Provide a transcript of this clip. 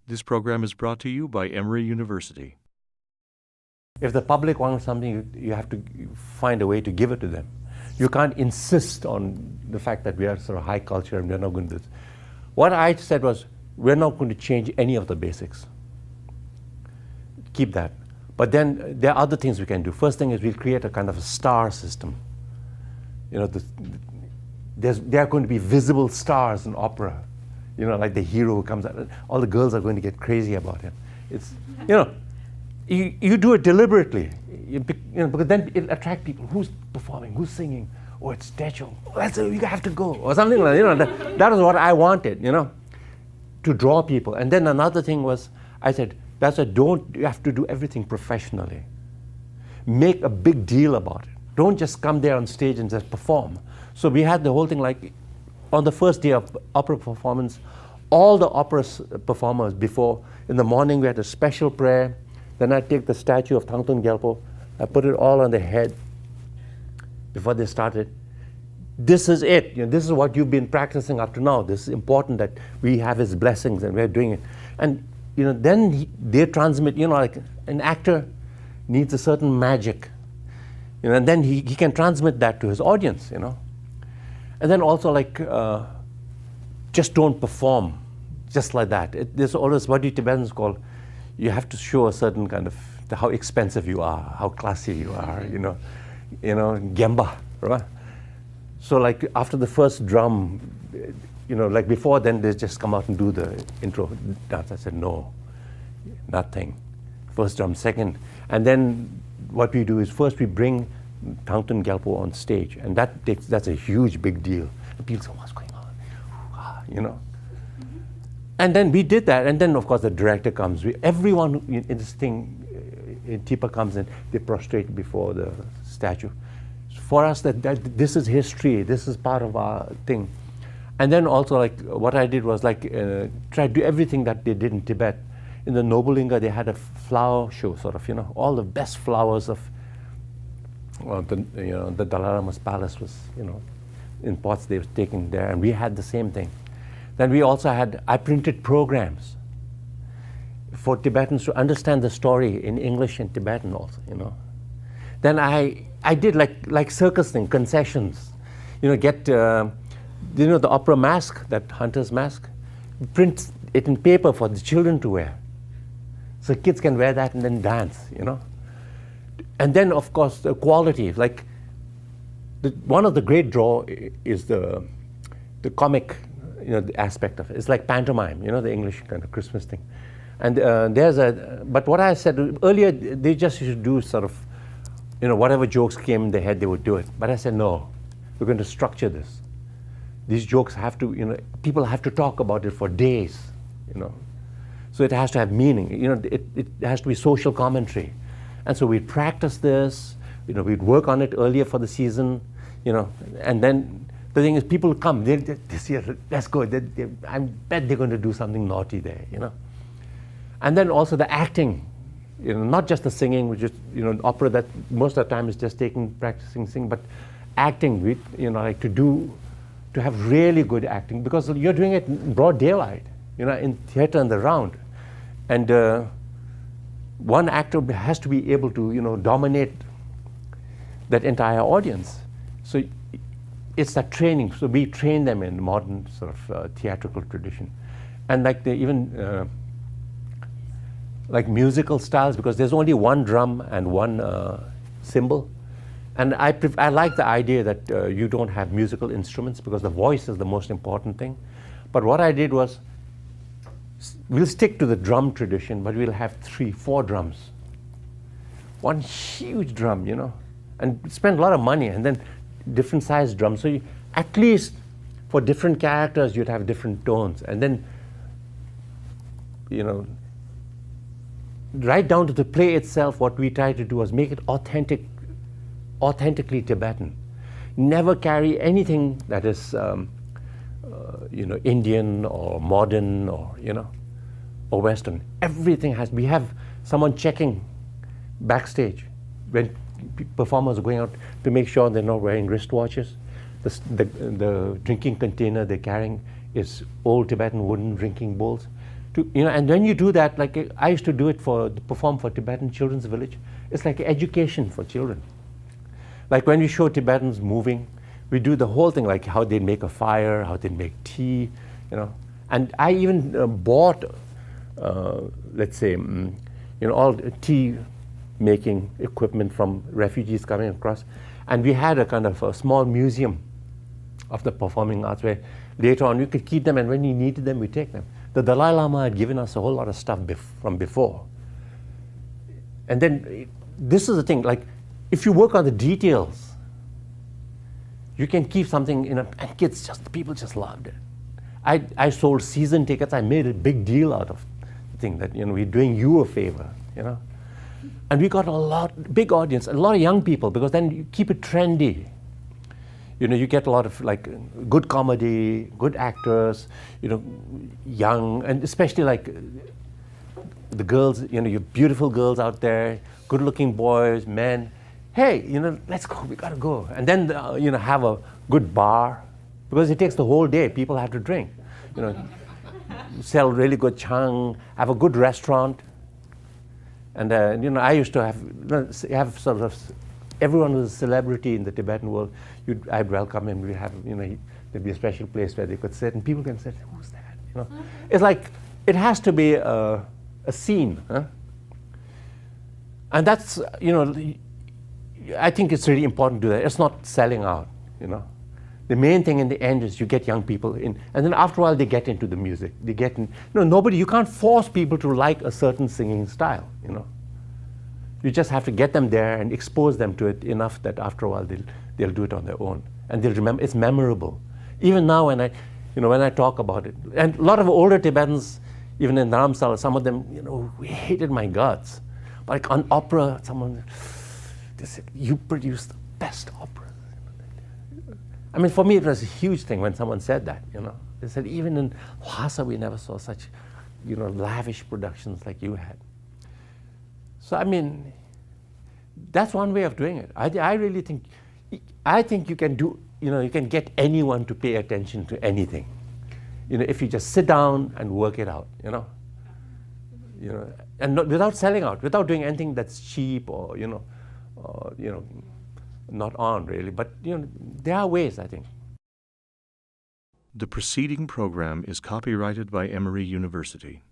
This program is brought to you by Emory University. If the public wants something, you have to find a way to give it to them. You can't insist on the fact that we are sort of high culture and we're not going to do this. What I said was, we're not going to change any of the basics. Keep that. But then there are other things we can do. First thing is we'll create a kind of a star system. You know, there are going to be visible stars in opera. You know, like the hero who comes out, all the girls are going to get crazy about him. It's, you know, you do it deliberately, because then it'll attract people. Who's performing? Who's singing? Oh, it's Techo. Oh, you have to go, or something like that. That is what I wanted, to draw people. And then another thing was, I said, you have to do everything professionally. Make a big deal about it. Don't just come there on stage and just perform. So we had the whole thing like, on the first day of opera performance, all the opera performers before, in the morning we had a special prayer. Then I take the statue of Thangtun Gyalpo, I put it all on their head before they started. This is it. This is what you've been practicing up to now. This is important that we have his blessings and we're doing it. And then they transmit, like an actor needs a certain magic. And then he can transmit that to his audience, And then also just don't perform just like that. There's always what you Tibetans call, you have to show a certain kind of how expensive you are, how classy you are, Gemba, right? So like after the first drum, like before then they just come out and do the intro dance. I said, no, nothing. First drum, second. And then what we do is first we bring Thangtun Gyalpo on stage, and that's a huge big deal. And people say, what's going on? And then we did that, and then of course the director comes. Everyone in this thing, in TIPA comes and they prostrate before the statue. For us, that this is history, this is part of our thing. And then also like what I did was try to do everything that they did in Tibet. In the Nobulinga, they had a flower show, sort of, all the best flowers of the Dalai Lama's palace was, in pots they were taken there, and we had the same thing. Then we also I printed programs for Tibetans to understand the story in English and Tibetan also, Then I did like circus thing, concessions, get, the opera mask, that hunter's mask, print it in paper for the children to wear. So kids can wear that and then dance, And then, of course, the quality, like one of the great draw is the comic, the aspect of it. It's like pantomime, the English kind of Christmas thing. And but what I said earlier, they just used to do sort of, whatever jokes came in their head, they would do it. But I said, no, we're going to structure this. These jokes have to, people have to talk about it for days, So it has to have meaning, it has to be social commentary. And so we'd practice this, we'd work on it earlier for the season, and then the thing is people come, this year, let's go. I bet they're going to do something naughty there, And then also the acting, not just the singing, which is, opera that most of the time is just practicing singing, but acting, to have really good acting, because you're doing it in broad daylight, in theater and the round. And one actor has to be able to, dominate that entire audience. So it's that training. So we train them in modern sort of theatrical tradition. And like like musical styles, because there's only one drum and one cymbal. And I like the idea that you don't have musical instruments, because the voice is the most important thing. But what I did was, we'll stick to the drum tradition, but we'll have 3-4 drums. One huge drum, and spend a lot of money, and then different size drums. So at least for different characters, you'd have different tones. And then, right down to the play itself, what we tried to do was make it authentically Tibetan. Never carry anything that is, Indian or modern or, or Western. Everything we have someone checking backstage when performers are going out to make sure they're not wearing wristwatches. The drinking container they're carrying is old Tibetan wooden drinking bowls. And when you do that, like I used to do it perform for Tibetan Children's Village. It's like education for children. Like when we show Tibetans moving, we do the whole thing, like how they make a fire, how they make tea, And I even bought, let's say, all tea making equipment from refugees coming across. And we had a kind of a small museum of the performing arts where later on we could keep them, and when we needed them, we take them. The Dalai Lama had given us a whole lot of stuff from before. And then this is the thing, like if you work on the details, you can keep something, and people just loved it. I sold season tickets. I made a big deal out of the thing that, we're doing you a favor, And we got big audience, a lot of young people, because then you keep it trendy. You get a lot of like good comedy, good actors, young, and especially like the girls, your beautiful girls out there, good-looking boys, men. Hey, let's go, we gotta go. And then, have a good bar, because it takes the whole day. People have to drink, sell really good chang, have a good restaurant. And, I used to have sort of, everyone was a celebrity in the Tibetan world. I'd welcome him. We'd have, there'd be a special place where they could sit, and people can say, who's that? It's like, it has to be a scene. Huh? And that's, I think it's really important to do that. It's not selling out, The main thing in the end is you get young people in, and then after a while they get into the music. They get in, you can't force people to like a certain singing style, You just have to get them there and expose them to it enough that after a while they'll do it on their own. And they'll remember, it's memorable. Even now when I talk about it, and a lot of older Tibetans, even in Dharamsala, some of them, hated my guts. But like on opera, they said, you produce the best opera. I mean, for me, it was a huge thing when someone said that, They said, even in Lhasa, we never saw such, lavish productions like you had. So, I mean, that's one way of doing it. I really think, you can do, you can get anyone to pay attention to anything. If you just sit down and work it out, and without selling out, without doing anything that's cheap or, not on really, but there are ways, I think. The preceding program is copyrighted by Emory University.